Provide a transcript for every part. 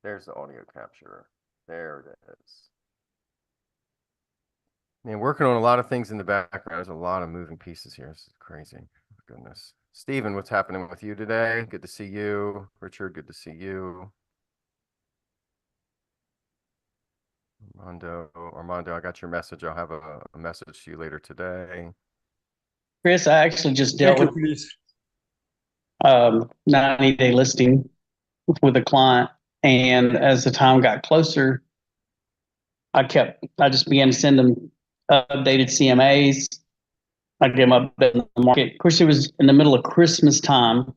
There's the audio capture. There it is. Man, working on a lot of things in the background. There's a lot of moving pieces here. This is crazy. Goodness. Steven, what's happening with you today? Good to see you. Richard, good to see you. Armando, I got your message. I'll have a message to you later today. Chris, I actually just dealt with 90-day listing with a client, and as the time got closer, I just began to send them updated CMAs. I gave them update in the market. Of course, it was in the middle of Christmas time,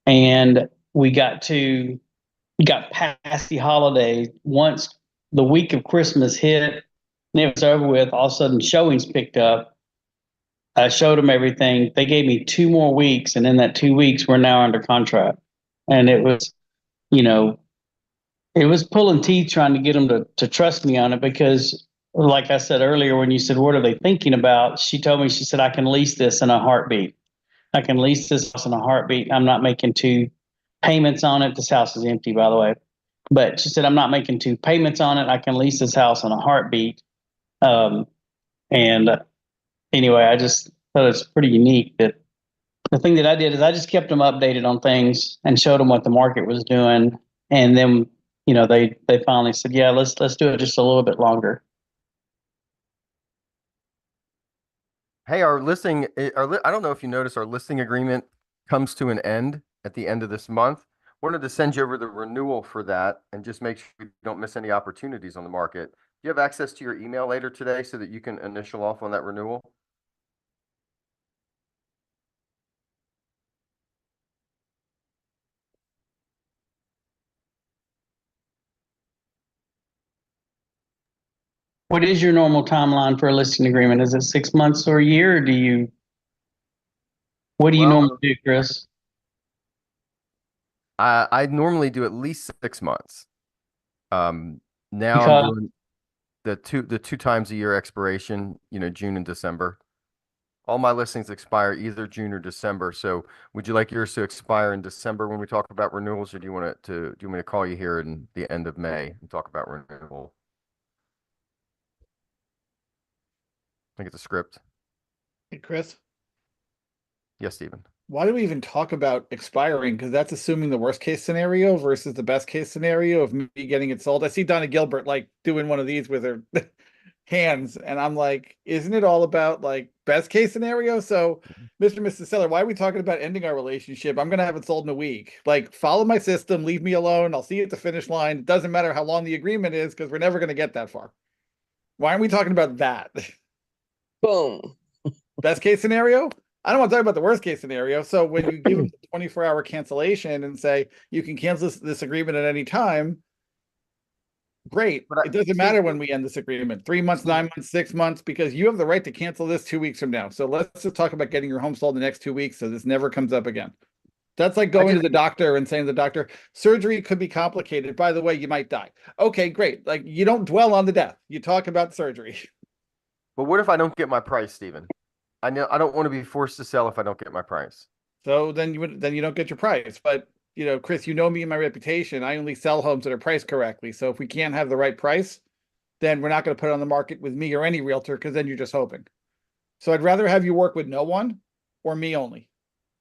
and we got past the holiday. Once the week of Christmas hit and it was over with, all of a sudden showings picked up. I showed them everything. They gave me 2 more weeks, and in that 2 weeks, we're now under contract. And it was, you know, it was pulling teeth trying to get them to trust me on it because, like I said earlier, when you said, what are they thinking about? She told me, she said, I can lease this in a heartbeat. I can lease this house in a heartbeat. I'm not making 2 payments on it. This house is empty, by the way. But she said, I'm not making 2 payments on it. I can lease this house in a heartbeat. And anyway, I just thought it's pretty unique that the thing that I did is I just kept them updated on things and showed them what the market was doing. And then, they finally said, yeah, let's do it just a little bit longer. Hey, our listing, I don't know if you noticed, our listing agreement comes to an end at the end of this month. Wanted to send you over the renewal for that and just make sure you don't miss any opportunities on the market. Do you have access to your email later today so that you can initial off on that renewal? What is your normal timeline for a listing agreement? Is it 6 months or a year, or what do you normally do, Chris? I normally do at least 6 months. Now Because I'm doing the two times a year expiration, June and December. All my listings expire either June or December. So would you like yours to expire in December when we talk about renewals, or do you want me to call you here in the end of May and talk about renewal? I think it's a script. Hey, Chris, Yes, Stephen. why do we even talk about expiring? Because that's assuming the worst case scenario versus the best case scenario of me getting it sold. I see Donna Gilbert like doing one of these with her hands, and I'm like, isn't it all about like best case scenario? So, Mr. and Mrs. Seller, why are we talking about ending our relationship? I'm gonna have it sold in a week. Like, follow my system, leave me alone. I'll see you at the finish line. It doesn't matter how long the agreement is because we're never gonna get that far. Why aren't we talking about that? Boom. Best case scenario? I don't want to talk about the worst case scenario. So when you give them the 24-hour cancellation and say you can cancel this agreement at any time, great. It doesn't matter when we end this agreement, 3 months, 9 months, 6 months, because you have the right to cancel this 2 weeks from now. So let's just talk about getting your home sold the next 2 weeks so this never comes up again. That's like going to the doctor and saying to the doctor, surgery could be complicated. By the way, you might die. Okay, great. Like, you don't dwell on the death. You talk about surgery. But what if I don't get my price, Stephen? I know I don't want to be forced to sell if I don't get my price. So then you don't get your price. But Chris, you know me and my reputation. I only sell homes that are priced correctly. So if we can't have the right price, then we're not going to put it on the market with me or any realtor, because then you're just hoping. So I'd rather have you work with no one or me only,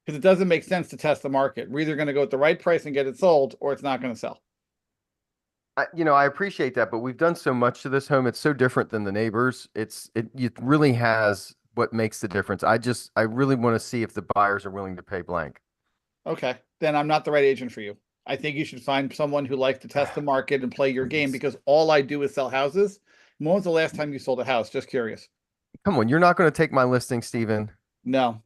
because it doesn't make sense to test the market. We're either going to go at the right price and get it sold, or it's not going to sell. I appreciate that, but we've done so much to this home. It's so different than the neighbors. It really has what makes the difference. I really want to see if the buyers are willing to pay blank. Okay, then I'm not the right agent for you. I think you should find someone who likes to test the market and play your game, because all I do is sell houses. When was the last time you sold a house? Just curious. Come on, you're not going to take my listing, Stephen. No.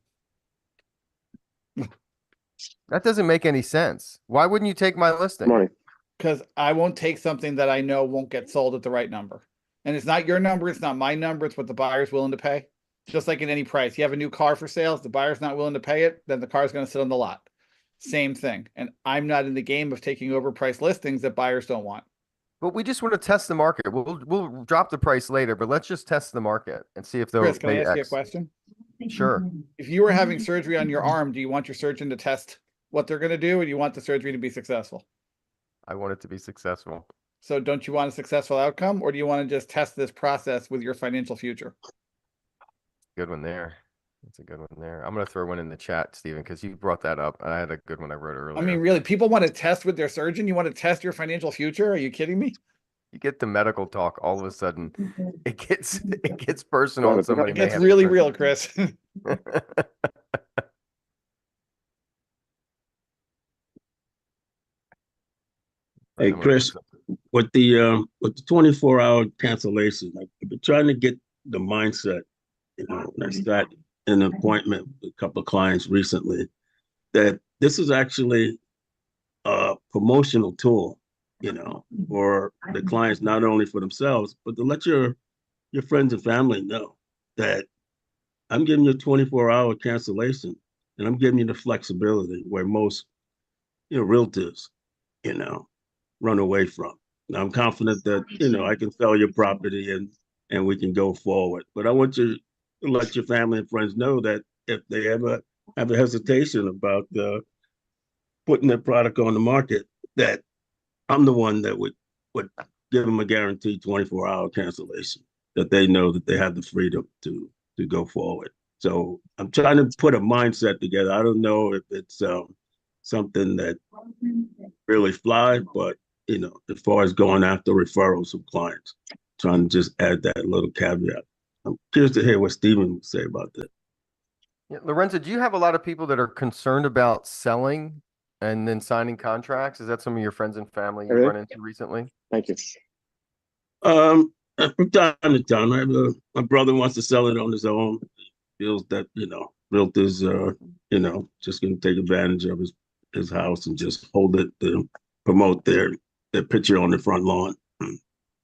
That doesn't make any sense. Why wouldn't you take my listing? Morning. Because I won't take something that I know won't get sold at the right number. And it's not your number, it's not my number, it's what the buyer's willing to pay. Just like in any price. You have a new car for sale, if the buyer's not willing to pay it, then the car's going to sit on the lot. Same thing. And I'm not in the game of taking overpriced listings that buyers don't want. But we just want to test the market. We'll drop the price later, but let's just test the market and see if they'll Chris, can I pay ask you a X. question? Sure. If you were having surgery on your arm, do you want your surgeon to test what they're going to do, or do you want the surgery to be successful? I want it to be successful. So don't you want a successful outcome, or do you want to just test this process with your financial future? Good one there. That's a good one there. I'm going to throw one in the chat, Stephen, because you brought that up. I had a good one I wrote earlier. I mean, really, people want to test with their surgeon. You want to test your financial future? Are you kidding me? You get the medical talk, all of a sudden, it gets personal, and somebody It may gets have really different- real, Chris. Hey, I'm gonna look Chris, something. with the 24-hour cancellation, I've been trying to get the mindset, when I got an appointment with a couple of clients recently, that this is actually a promotional tool, for the clients, not only for themselves, but to let your friends and family know that I'm giving you a 24-hour cancellation, and I'm giving you the flexibility where most, realtors, you know, run away from. Now, I'm confident that, I can sell your property and we can go forward. But I want you to let your family and friends know that if they ever have a hesitation about putting their product on the market, that I'm the one that would give them a guaranteed 24-hour cancellation, that they know that they have the freedom to go forward. So I'm trying to put a mindset together. I don't know if it's something that really fly, but as far as going after referrals from clients, trying to just add that little caveat. I'm curious to hear what Stephen would say about that. Yeah, Lorenzo, do you have a lot of people that are concerned about selling and then signing contracts? Is that some of your friends and family you've run into recently? Thank you. From time to time, I have my brother wants to sell it on his own. Feels that realtors are just going to take advantage of his house and just hold it to promote their picture on the front lawn.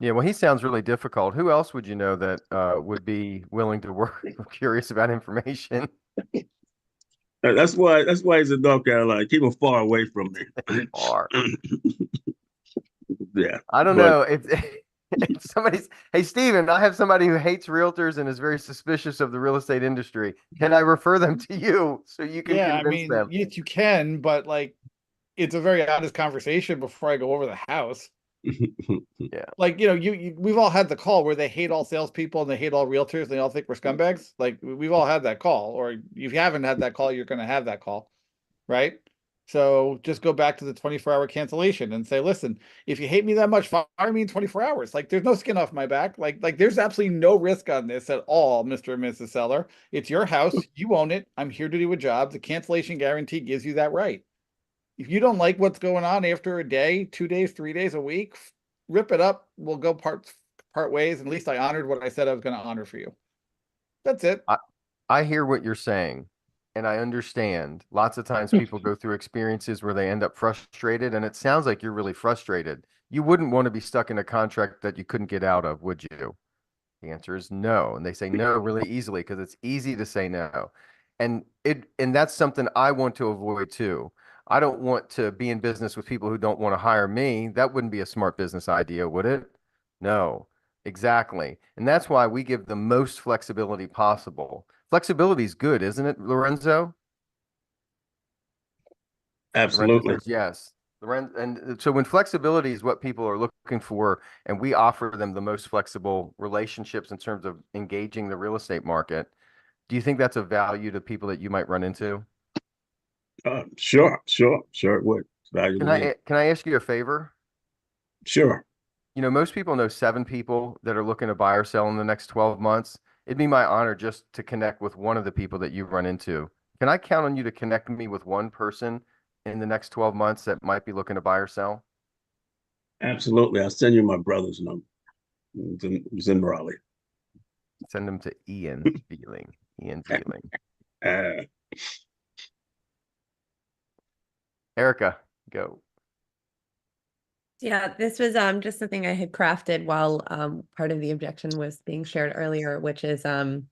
Yeah, well, he sounds really difficult. Who else would you know that would be willing to work? I'm curious about information. That's why he's in North Carolina. Keep him far away from me. Far. Yeah. I don't but- know if if somebody's, hey, Steven, I have somebody who hates realtors and is very suspicious of the real estate industry. Can I refer them to you so you can Yeah, I convince mean, them? yes, you can, but like, it's a very honest conversation before I go over the house. Like, we've all had the call where they hate all salespeople and they hate all realtors and they all think we're scumbags. Like, we've all had that call, or if you haven't had that call, you're going to have that call, right? So just go back to the 24-hour cancellation and say, listen, if you hate me that much, fire me in 24 hours. Like, there's no skin off my back. Like there's absolutely no risk on this at all, Mr. and Mrs. Seller. It's your house. You own it. I'm here to do a job. The cancellation guarantee gives you that right. If you don't like what's going on after a day, 2 days, 3 days, a week, rip it up. We'll go part ways. At least I honored what I said I was going to honor for you. That's it. I hear what you're saying, and I understand. Lots of times people go through experiences where they end up frustrated, and it sounds like you're really frustrated. You wouldn't want to be stuck in a contract that you couldn't get out of, would you? The answer is no. And they say no really easily because it's easy to say no. And that's something I want to avoid too. I don't want to be in business with people who don't want to hire me. That wouldn't be a smart business idea, would it? No, exactly. And that's why we give the most flexibility possible. Flexibility is good, isn't it, Lorenzo? Lorenzo Absolutely. says yes. And so when flexibility is what people are looking for, and we offer them the most flexible relationships in terms of engaging the real estate market, do you think that's a value to people that you might run into? Sure it would. It's valuable. Can I ask you a favor? Sure. Most people know 7 people that are looking to buy or sell in the next 12 months. It'd be my honor just to connect with one of the people that you run into. Can I count on you to connect me with one person in the next 12 months that might be looking to buy or sell? Absolutely. I'll send you my brother's number. He's in Raleigh. Send them to Ian Beeling. Ian Beeling. Uh, Erica, go. Yeah, this was just something I had crafted while part of the objection was being shared earlier, which is I'm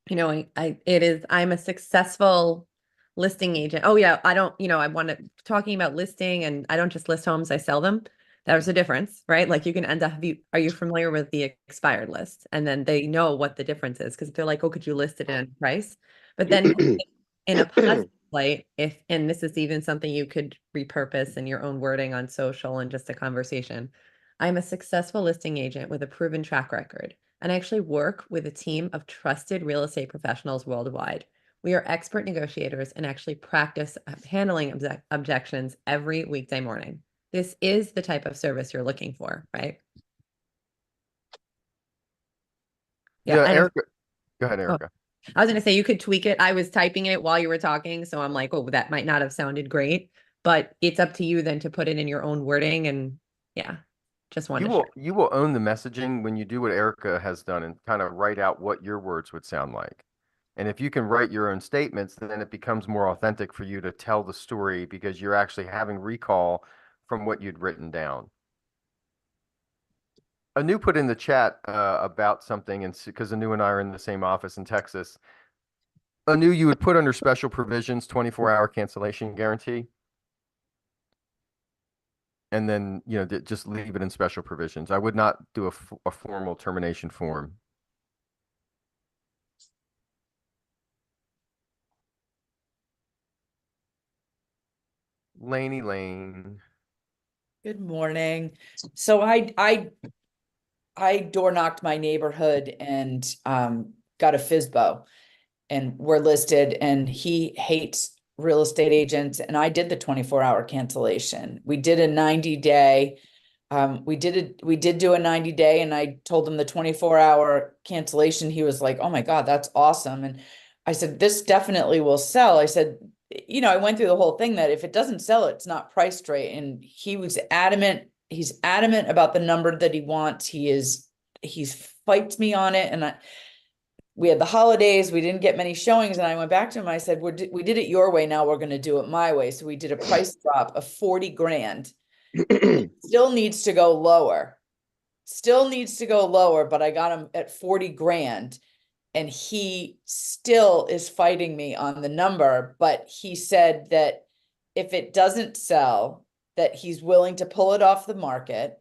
a successful listing agent. Oh yeah, I don't, I want to talking about listing, and I don't just list homes, I sell them. There's a difference, right? Like you can end up, are you familiar with the expired list? And then they know what the difference is because they're like, oh, could you list it in a price? But then in a positive light, if, and this is even something you could repurpose in your own wording on social and just a conversation. I'm a successful listing agent with a proven track record, and I actually work with a team of trusted real estate professionals worldwide. We are expert negotiators and actually practice handling objections every weekday morning. This is the type of service you're looking for, right? Yeah, and Erica, go ahead, oh, Erica. I was going to say you could tweak it. I was typing it while you were talking, so I'm like, oh, that might not have sounded great, but it's up to you then to put it in your own wording. And yeah, just wanted to share. You will own the messaging when you do what Erica has done and kind of write out what your words would sound like. And if you can write your own statements, then it becomes more authentic for you to tell the story because you're actually having recall from what you'd written down. Anu put in the chat about something, and because Anu and I are in the same office in Texas. Anu, you would put under special provisions 24-hour cancellation guarantee. And then, just leave it in special provisions. I would not do a formal termination form. Laney Lane. Good morning. So I door knocked my neighborhood and got a FISBO, and we're listed, and he hates real estate agents, and I did the 24-hour cancellation. We did a 90-day. We did do a 90-day, and I told him the 24-hour cancellation. He was like, "Oh my God, that's awesome." And I said, "This definitely will sell." I said, I went through the whole thing that if it doesn't sell, it's not priced right. And he was adamant. He's adamant about the number that he wants. He's fights me on it. And we had the holidays. We didn't get many showings. And I went back to him. I said, we did it your way. Now we're going to do it my way. So we did a price drop of 40 grand. Still needs to go lower. But I got him at 40 grand. And he still is fighting me on the number, but he said that if it doesn't sell, that he's willing to pull it off the market.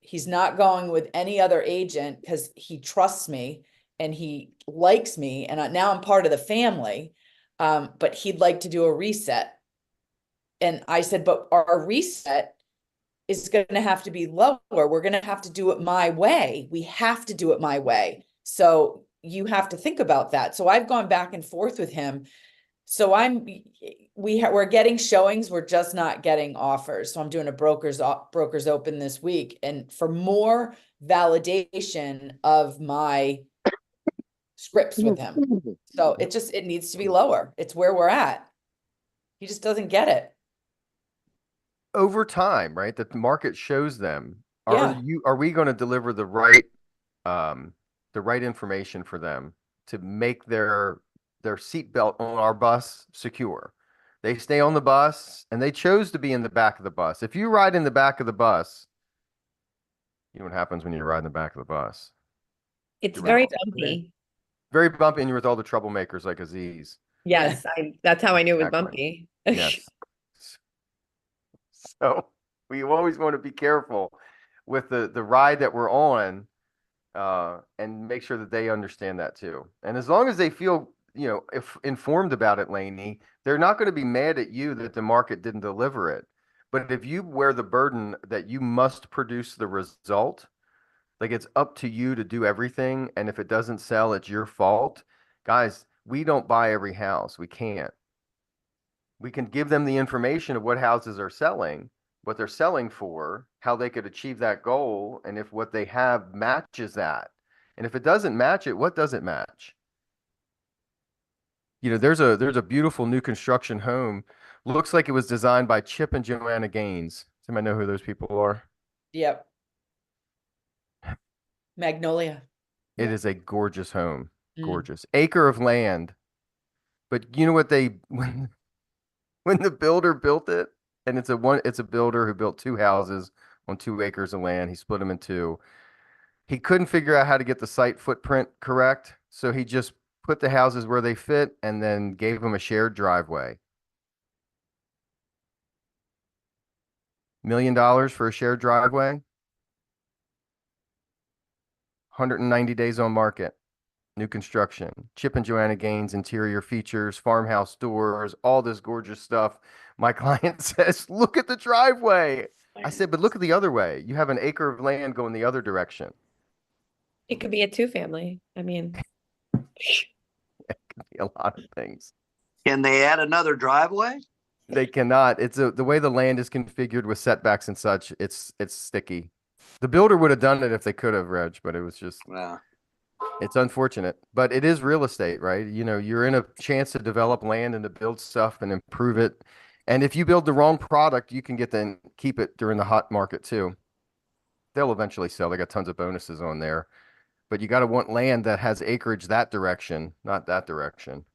He's not going with any other agent because he trusts me and he likes me. And now I'm part of the family, but he'd like to do a reset. And I said, but our reset is going to have to be lower. We're going to have to do it my way. We have to do it my way. So you have to think about that. So I've gone back and forth with him. So we're getting showings. We're just not getting offers. So I'm doing a brokers open this week, and for more validation of my scripts with him. So it needs to be lower. It's where we're at. He just doesn't get it. Over time, right? That the market shows them. Yeah. Are we going to deliver the right information for them to make their seatbelt on our bus secure? They stay on the bus and they chose to be in the back of the bus. If you ride in the back of the bus, you know what happens when you ride in the back of the bus? It's very bumpy. Very bumpy, and you're with all the troublemakers like Aziz. Yes, that's how I knew it was Exactly. bumpy. Yes. So we always want to be careful with the ride that we're on, and make sure that they understand that too. And as long as they feel, if informed about it, Lainey, they're not going to be mad at you that the market didn't deliver it. But if you wear the burden that you must produce the result, like it's up to you to do everything, and if it doesn't sell, it's your fault. Guys, we don't buy every house. We can't. We can give them the information of what houses are selling, what they're selling for, how they could achieve that goal, and if what they have matches that. And if it doesn't match it, what does it match? There's a beautiful new construction home. Looks like it was designed by Chip and Joanna Gaines. Does anybody know who those people are? Yep. Magnolia. It is a gorgeous home. Gorgeous. Acre of land. But you know what when the builder built it, and it's a builder who built 2 houses on 2 acres of land. He split them in 2. He couldn't figure out how to get the site footprint correct, so he just put the houses where they fit and then gave them a shared driveway. $1 million for a shared driveway. 190 days on market. new construction, Chip and Joanna Gaines interior features, farmhouse doors, all this gorgeous stuff. My client says, look at the driveway. I said, but look at the other way. You have an acre of land going the other direction. It could be a 2-family. I mean, A lot of things. Can they add another driveway? They cannot. It's the way the land is configured with setbacks and such. It's sticky. The builder would have done it if they could have, Reg, but it was just, Yeah. it's unfortunate. But it is real estate, right? You know, you're in a chance to develop land and to build stuff and improve it. And if you build the wrong product, you can keep it during the hot market too. They'll eventually sell. They got tons of bonuses on there. But you got to want land that has acreage that direction, not that direction.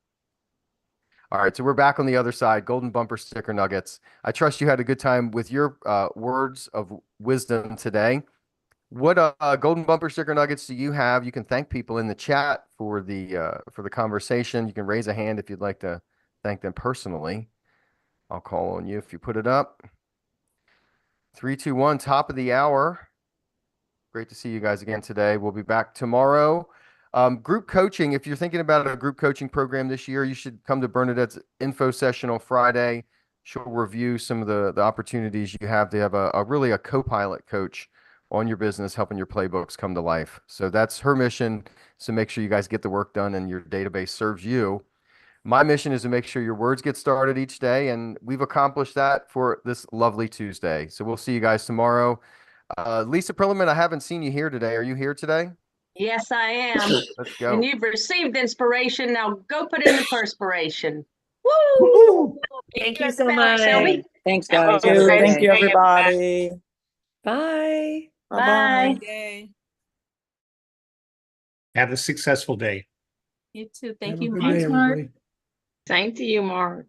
All right, so we're back on the other side. Golden bumper sticker nuggets. I trust you had a good time with your words of wisdom today. What golden bumper sticker nuggets do you have? You can thank people in the chat for the conversation. You can raise a hand if you'd like to thank them personally. I'll call on you if you put it up. 3, 2, 1, top of the hour. Great to see you guys again today. We'll be back tomorrow. Group coaching, if you're thinking about a group coaching program this year, you should come to Bernadette's info session on Friday. She'll review some of the opportunities you have to have a really a co-pilot coach on your business, helping your playbooks come to life. So that's her mission. So make sure you guys get the work done and your database serves you. My mission is to make sure your words get started each day, and we've accomplished that for this lovely Tuesday. So we'll see you guys tomorrow. Lisa Perlman, I haven't seen you here today. Are you here today? Yes, I am. Let's go. And you've received inspiration. Now go put in the perspiration. Woo! thank you so Back, much. Shelby. Thanks, guys. Thank Have a you. great Thank day. you, everybody. Bye. Bye. Yay. Have a successful day. You too. Thank Have a you, good Mark. day, everybody. Same to you, Mark.